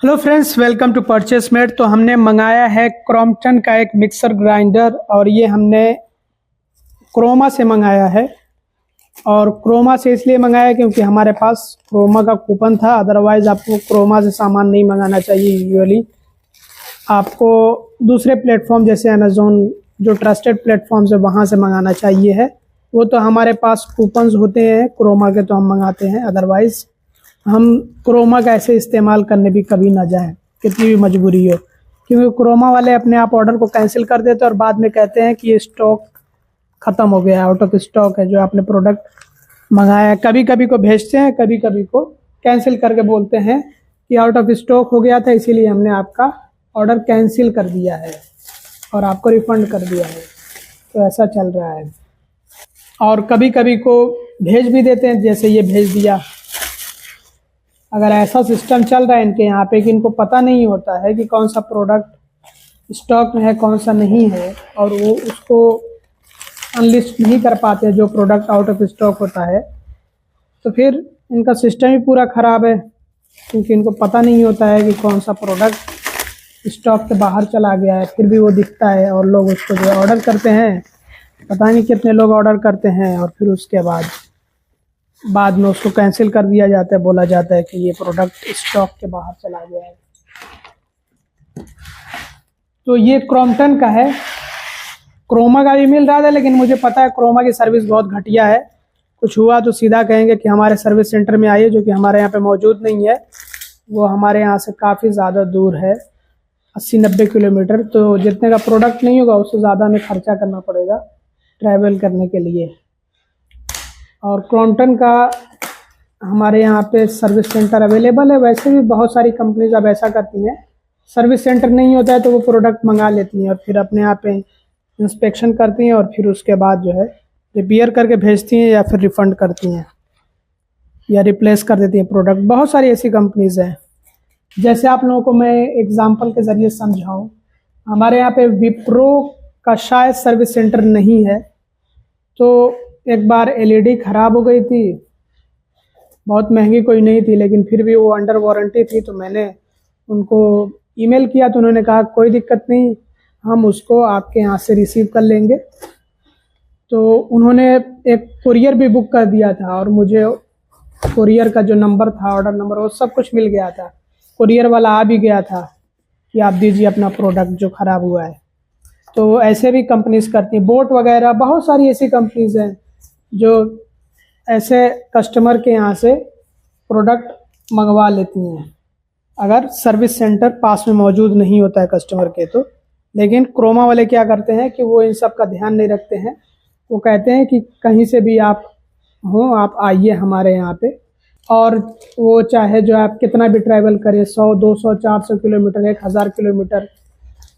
Hello friends, welcome to Purchase Mate. तो हमने मंगाया है क्रॉम्पटन का एक मिक्सर ग्राइंडर और ये हमने क्रोमा से मंगाया है। और क्रोमा से इसलिए मंगाया क्योंकि हमारे पास क्रोमा का कूपन था। अदरवाइज़ आपको क्रोमा से सामान नहीं मंगाना चाहिए। यूजुअली आपको दूसरे प्लेटफॉर्म जैसे अमेज़ोन, जो ट्रस्टेड प्लेटफॉर्म्स है, वहाँ से मंगाना चाहिए है। वो तो हमारे पास कूपन्स होते हैं क्रोमा के, तो हम मंगाते हैं। अदरवाइज़ हम क्रोमा का ऐसे इस्तेमाल करने भी कभी ना जाएं, कितनी भी मजबूरी हो, क्योंकि क्रोमा वाले अपने आप ऑर्डर को कैंसिल कर देते हैं और बाद में कहते हैं कि ये स्टॉक ख़त्म हो गया, आउट ऑफ स्टॉक है जो आपने प्रोडक्ट मंगाया है। कभी कभी को भेजते हैं, कभी कभी को कैंसिल करके बोलते हैं कि आउट ऑफ स्टॉक हो गया था, इसीलिए हमने आपका ऑर्डर कैंसिल कर दिया है और आपको रिफ़ंड कर दिया है। तो ऐसा चल रहा है। और कभी कभी को भेज भी देते हैं, जैसे ये भेज दिया। अगर ऐसा सिस्टम चल रहा है इनके यहाँ पे कि इनको पता नहीं होता है कि कौन सा प्रोडक्ट स्टॉक में है, कौन सा नहीं है, और वो उसको अनलिस्ट नहीं कर पाते जो प्रोडक्ट आउट ऑफ स्टॉक होता है, तो फिर इनका सिस्टम ही पूरा ख़राब है। क्योंकि इनको पता नहीं होता है कि कौन सा प्रोडक्ट स्टॉक के बाहर चला गया है, फिर भी वो दिखता है और लोग उसको जो ऑर्डर करते हैं, पता नहीं कितने लोग ऑर्डर करते हैं, और फिर उसके बाद में उसको कैंसिल कर दिया जाता है। बोला जाता है कि ये प्रोडक्ट स्टॉक के बाहर चला गया है। तो ये क्रॉम्पटन का है। क्रोमा का भी मिल रहा था, लेकिन मुझे पता है क्रोमा की सर्विस बहुत घटिया है। कुछ हुआ तो सीधा कहेंगे कि हमारे सर्विस सेंटर में आइए, जो कि हमारे यहाँ पे मौजूद नहीं है। वो हमारे यहाँ से काफ़ी ज़्यादा दूर है, 80-90 किलोमीटर। तो जितने का प्रोडक्ट नहीं होगा उससे ज़्यादा हमें खर्चा करना पड़ेगा ट्रैवल करने के लिए। और क्रॉम्पटन का हमारे यहाँ पे सर्विस सेंटर अवेलेबल है। वैसे भी बहुत सारी कंपनीज अब ऐसा करती हैं, सर्विस सेंटर नहीं होता है तो वो प्रोडक्ट मंगा लेती हैं और फिर अपने यहाँ पे इंस्पेक्शन करती हैं और फिर उसके बाद जो है रिपेयर करके भेजती हैं या फिर रिफ़ंड करती हैं या रिप्लेस कर देती हैं प्रोडक्ट। बहुत सारी ऐसी कंपनीज़ हैं। जैसे आप लोगों को मैं एग्ज़ाम्पल के ज़रिए समझाऊँ, हमारे यहाँ पे विप्रो का शायद सर्विस सेंटर नहीं है। तो एक बार एलईडी ख़राब हो गई थी, बहुत महंगी कोई नहीं थी, लेकिन फिर भी वो अंडर वारंटी थी। तो मैंने उनको ईमेल किया तो उन्होंने कहा कोई दिक्कत नहीं, हम उसको आपके यहाँ से रिसीव कर लेंगे। तो उन्होंने एक कुरियर भी बुक कर दिया था और मुझे कुरियर का जो नंबर था, ऑर्डर नंबर, वो सब कुछ मिल गया था। कुरियर वाला आ भी गया था कि आप दीजिए अपना प्रोडक्ट जो ख़राब हुआ है। तो ऐसे भी कंपनीज़ करती हैं। बोट वगैरह बहुत सारी ऐसी कंपनीज़ हैं जो ऐसे कस्टमर के यहाँ से प्रोडक्ट मंगवा लेती हैं, अगर सर्विस सेंटर पास में मौजूद नहीं होता है कस्टमर के तो। लेकिन क्रोमा वाले क्या करते हैं कि वो इन सब का ध्यान नहीं रखते हैं। वो कहते हैं कि कहीं से भी आप हो, आप आइए हमारे यहाँ पे, और वो चाहे जो आप कितना भी ट्रैवल करें, 100, 200, 400 किलोमीटर, 1000 किलोमीटर,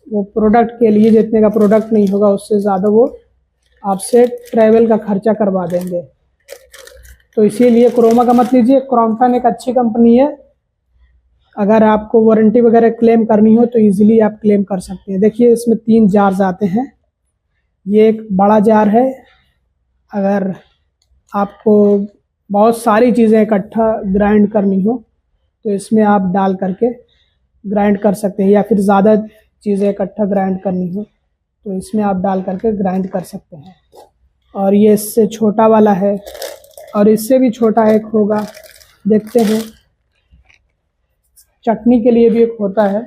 वो प्रोडक्ट के लिए जितने का प्रोडक्ट नहीं होगा उससे ज़्यादा वो आपसे ट्रैवल का खर्चा करवा देंगे। तो इसीलिए क्रोमा का मत लीजिए। क्रॉम्पटन एक अच्छी कंपनी है। अगर आपको वारंटी वगैरह क्लेम करनी हो तो इजीली आप क्लेम कर सकते हैं। देखिए इसमें 3 जार्स आते हैं। ये एक बड़ा जार है। अगर आपको बहुत सारी चीज़ें इकट्ठा ग्राइंड करनी हो तो इसमें आप डाल करके ग्राइंड कर सकते हैं, या फिर ज़्यादा चीज़ें इकट्ठा ग्राइंड करनी हो तो इसमें आप डाल करके ग्राइंड कर सकते हैं। और ये इससे छोटा वाला है और इससे भी छोटा एक होगा, देखते हैं। चटनी के लिए भी एक होता है।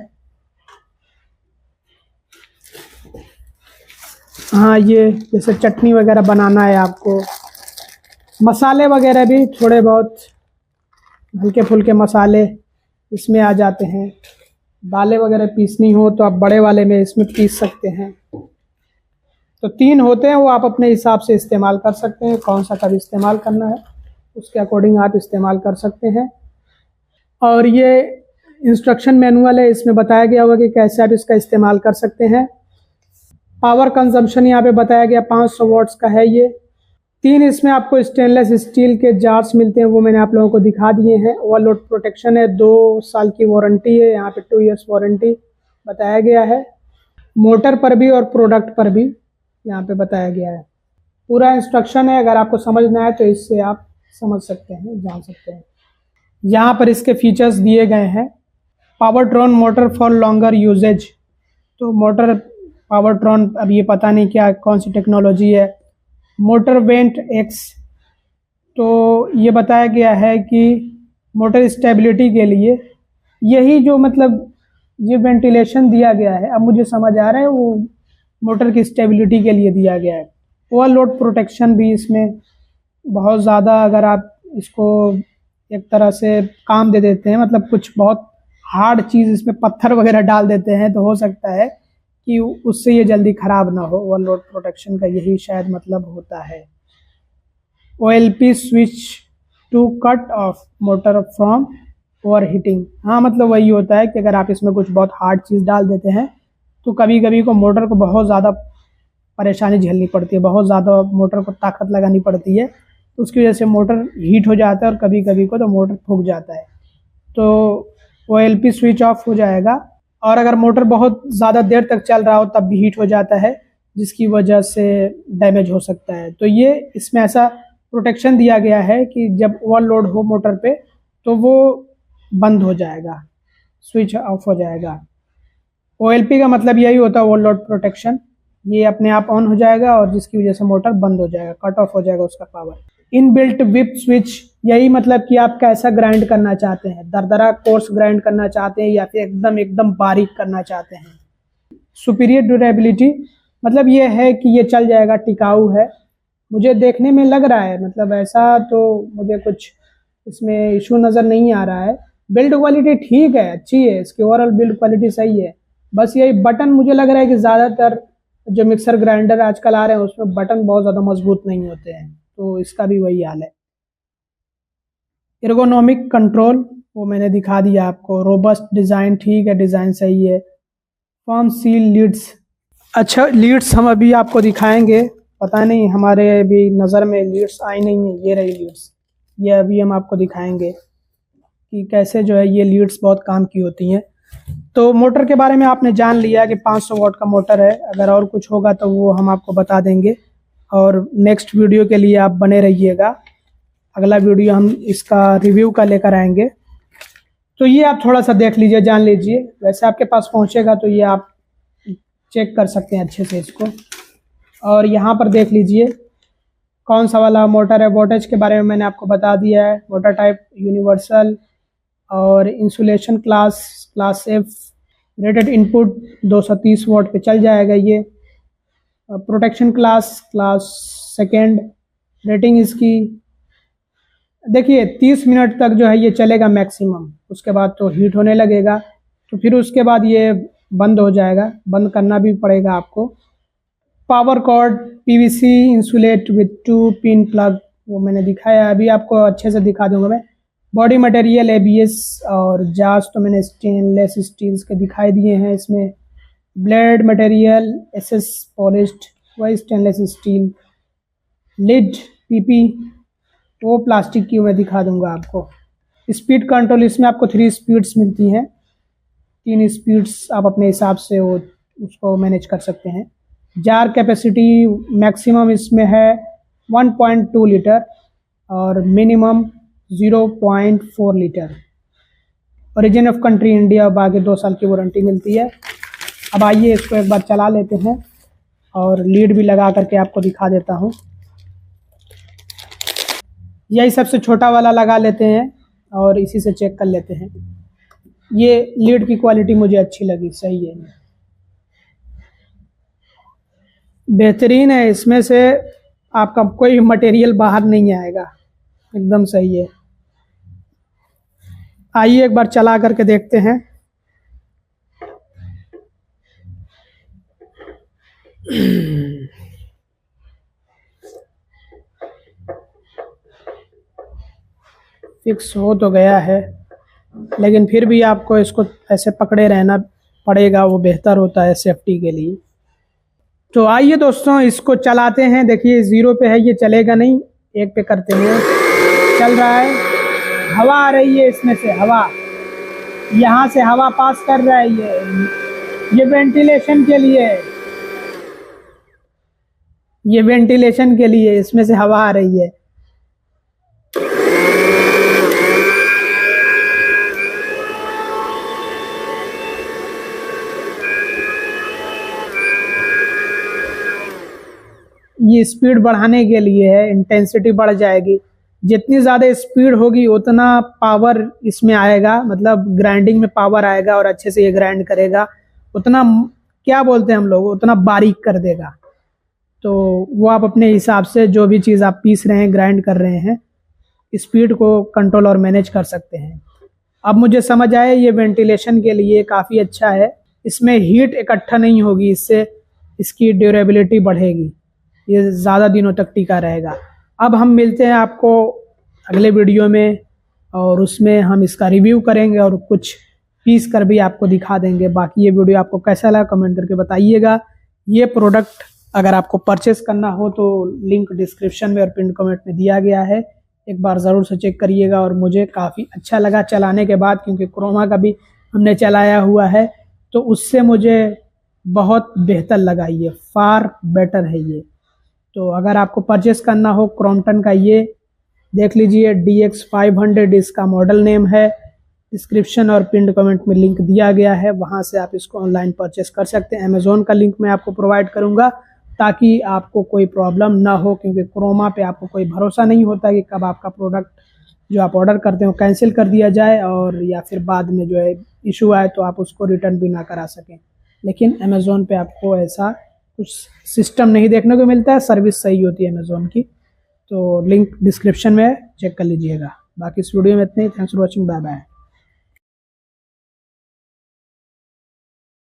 हाँ, ये जैसे चटनी वगैरह बनाना है आपको, मसाले वगैरह भी थोड़े बहुत हल्के फुल्के मसाले इसमें आ जाते हैं। दालें वगैरह पीसनी हो तो आप बड़े वाले में इसमें पीस सकते हैं। तो 3 होते हैं, वो आप अपने हिसाब से इस्तेमाल कर सकते हैं। कौन सा कब इस्तेमाल करना है उसके अकॉर्डिंग आप इस्तेमाल कर सकते हैं। और ये इंस्ट्रक्शन मैनुअल है, इसमें बताया गया होगा कि कैसे आप इसका इस्तेमाल कर सकते हैं। पावर कंजम्पशन यहाँ पे बताया गया 500 वाट्स का है ये। 3 इसमें आपको स्टेनलेस स्टील के जार्स मिलते हैं, वो मैंने आप लोगों को दिखा दिए हैं। ओवरलोड प्रोटेक्शन है, 2 साल की वारंटी है, यहाँ पे 2 इयर्स वारंटी बताया गया है। मोटर पर भी और प्रोडक्ट पर भी यहाँ पे बताया गया है। पूरा इंस्ट्रक्शन है, अगर आपको समझना है तो इससे आप समझ सकते हैं, जान सकते हैं। यहाँ पर इसके फीचर्स दिए गए हैं। Powertron motor for longer usages. तो मोटर पावर ट्रॉन, अब ये पता नहीं क्या कौन सी टेक्नोलॉजी है। मोटर वेंट एक्स, तो ये बताया गया है कि मोटर स्टेबिलिटी के लिए यही जो मतलब ये वेंटिलेशन दिया गया है, अब मुझे समझ आ रहा है वो मोटर की स्टेबिलिटी के लिए दिया गया है। ओवरलोड प्रोटेक्शन भी इसमें बहुत ज़्यादा, अगर आप इसको एक तरह से काम दे देते हैं, मतलब कुछ बहुत हार्ड चीज़ इसमें पत्थर वगैरह डाल देते हैं, तो हो सकता है कि उससे ये जल्दी ख़राब ना हो। ओवरलोड प्रोटेक्शन का यही शायद मतलब होता है। OLP switch to cut off motor from overheating. हाँ, मतलब वही होता है कि अगर आप इसमें कुछ बहुत हार्ड चीज़ डाल देते हैं तो कभी कभी को मोटर को बहुत ज़्यादा परेशानी झेलनी पड़ती है, बहुत ज़्यादा मोटर को ताकत लगानी पड़ती है, तो उसकी वजह से मोटर हीट हो जाता है और कभी कभी को तो मोटर फूक जाता है। तो OLP स्विच ऑफ हो जाएगा, और अगर मोटर बहुत ज़्यादा देर तक चल रहा हो तब भी हीट हो जाता है, जिसकी वजह से डैमेज हो सकता है। तो ये इसमें ऐसा प्रोटेक्शन दिया गया है कि जब ओवरलोड हो मोटर पे तो वो बंद हो जाएगा, स्विच ऑफ हो जाएगा। OLP का मतलब यही होता है, ओवरलोड प्रोटेक्शन। ये अपने आप ऑन हो जाएगा और जिसकी वजह से मोटर बंद हो जाएगा, कट ऑफ हो जाएगा उसका पावर। इनबिल्ट विप स्विच, यही मतलब कि आप कैसा ग्राइंड करना चाहते हैं, दरदरा कोर्स ग्राइंड करना चाहते हैं या फिर एकदम एकदम बारीक करना चाहते हैं। सुपीरियर ड्यूरेबिलिटी, मतलब ये है कि ये चल जाएगा, टिकाऊ है। मुझे देखने में लग रहा है, मतलब ऐसा तो मुझे कुछ इसमें इशू नज़र नहीं आ रहा है। बिल्ड क्वालिटी ठीक है, अच्छी है, इसकी ओवरऑल बिल्ड क्वालिटी सही है। बस यही बटन मुझे लग रहा है कि ज़्यादातर जो मिक्सर ग्राइंडर आजकल आ रहे हैं उसमें बटन बहुत ज़्यादा मजबूत नहीं होते हैं, तो इसका भी वही हाल है। एर्गोनॉमिक कंट्रोल वो मैंने दिखा दिया आपको। रोबस्ट डिज़ाइन, ठीक है, डिज़ाइन सही है। फर्म सील लीड्स, अच्छा लीड्स हम अभी आपको दिखाएंगे, पता नहीं हमारे अभी नज़र में लीड्स आई नहीं है, ये रही लीड्स, ये अभी हम आपको दिखाएंगे कि कैसे जो है ये लीड्स बहुत काम की होती हैं। तो मोटर के बारे में आपने जान लिया कि 500 वाट का मोटर है, अगर और कुछ होगा तो वो हम आपको बता देंगे, और नेक्स्ट वीडियो के लिए आप बने रहिएगा। अगला वीडियो हम इसका रिव्यू का लेकर आएंगे। तो ये आप थोड़ा सा देख लीजिए, जान लीजिए, वैसे आपके पास पहुंचेगा तो ये आप चेक कर सकते हैं अच्छे से इसको। और यहाँ पर देख लीजिए कौन सा वाला मोटर है। वोल्टेज के बारे में मैंने आपको बता दिया है, मोटर टाइप यूनिवर्सल, और insulation class F, rated input 230 watt पे चल जाएगा ये। प्रोटेक्शन क्लास सेकेंड, रेटिंग इसकी देखिए 30 मिनट तक जो है ये चलेगा मैक्सिमम, उसके बाद तो हीट होने लगेगा, तो फिर उसके बाद ये बंद हो जाएगा, बंद करना भी पड़ेगा आपको। Power cord PVC insulate with 2 pin plug, वो मैंने दिखाया, अभी आपको अच्छे से दिखा दूंगा मैं। बॉडी मटेरियल ABS और जास तो मैंने स्टेनलेस स्टील्स के दिखाई दिए हैं इसमें। ब्लेड मटेरियल SS पॉलिश्ड, वही स्टेनलेस स्टील। लिड PP वो प्लास्टिक की मैं दिखा दूंगा आपको। स्पीड कंट्रोल, इसमें आपको 3 स्पीड्स मिलती हैं, 3 स्पीड्स आप अपने हिसाब से वो उसको मैनेज कर सकते हैं। जार कैपेसिटी मैक्सिमम इसमें है 1.2 लीटर और minimum 0.4 litre. Origin of country India, बाकी 2 साल की वारंटी मिलती है। अब आइए इसको एक बार चला लेते हैं और लीड भी लगा करके आपको दिखा देता हूँ। यही सबसे छोटा वाला लगा लेते हैं और इसी से चेक कर लेते हैं। ये लीड की क्वालिटी मुझे अच्छी लगी, सही है, बेहतरीन है। इसमें से आपका कोई मटेरियल बाहर नहीं आएगा, एकदम सही है। आइए एक बार चला करके देखते हैं। फिक्स हो तो गया है, लेकिन फिर भी आपको इसको ऐसे पकड़े रहना पड़ेगा, वो बेहतर होता है सेफ्टी के लिए। तो आइए दोस्तों इसको चलाते हैं। देखिए 0 पे है, ये चलेगा नहीं, 1 पे करते हैं, चल रहा है, हवा आ रही है इसमें से, हवा यहाँ से हवा पास कर रहा है, ये वेंटिलेशन के लिए, ये वेंटिलेशन के लिए इसमें से हवा आ रही है। ये स्पीड बढ़ाने के लिए है, इंटेंसिटी बढ़ जाएगी। जितनी ज़्यादा स्पीड होगी उतना पावर इसमें आएगा, मतलब ग्राइंडिंग में पावर आएगा और अच्छे से ये ग्राइंड करेगा, उतना क्या बोलते हैं हम लोग, उतना बारीक कर देगा। तो वो आप अपने हिसाब से जो भी चीज़ आप पीस रहे हैं, ग्राइंड कर रहे हैं, स्पीड को कंट्रोल और मैनेज कर सकते हैं। अब मुझे समझ आया ये वेंटिलेशन के लिए काफ़ी अच्छा है, इसमें हीट इकट्ठा नहीं होगी, इससे इसकी ड्यूरेबिलिटी बढ़ेगी, ये ज़्यादा दिनों तक टिका रहेगा। अब हम मिलते हैं आपको अगले वीडियो में, और उसमें हम इसका रिव्यू करेंगे और कुछ पीस कर भी आपको दिखा देंगे। बाकी ये वीडियो आपको कैसा लगा कमेंट करके बताइएगा। ये प्रोडक्ट अगर आपको परचेस करना हो तो लिंक डिस्क्रिप्शन में और पिन कमेंट में दिया गया है, एक बार ज़रूर से चेक करिएगा। और मुझे काफ़ी अच्छा लगा चलाने के बाद, क्योंकि क्रोमा का भी हमने चलाया हुआ है, तो उससे मुझे बहुत बेहतर लगा, ये फार बेटर है ये। तो अगर आपको परचेस करना हो क्रॉम्पटन का, ये देख लीजिए, DX500 इसका मॉडल नेम है। डिस्क्रिप्शन और पिन कमेंट में लिंक दिया गया है, वहाँ से आप इसको ऑनलाइन परचेस कर सकते हैं। अमेज़ोन का लिंक मैं आपको प्रोवाइड करूँगा ताकि आपको कोई प्रॉब्लम ना हो, क्योंकि क्रोमा पे आपको कोई भरोसा नहीं होता कि कब आपका प्रोडक्ट जो आप ऑर्डर करते हो कैंसिल कर दिया जाए, और या फिर बाद में जो है इशू आए तो आप उसको रिटर्न भी ना करा सकें। लेकिन अमेज़ोन पे आपको ऐसा कुछ सिस्टम नहीं देखने को मिलता है, सर्विस सही होती है अमेज़ोन की। तो लिंक डिस्क्रिप्शन में चेक कर लीजिएगा। बाकी इस वीडियो में इतना ही। Thanks for watching, bye bye.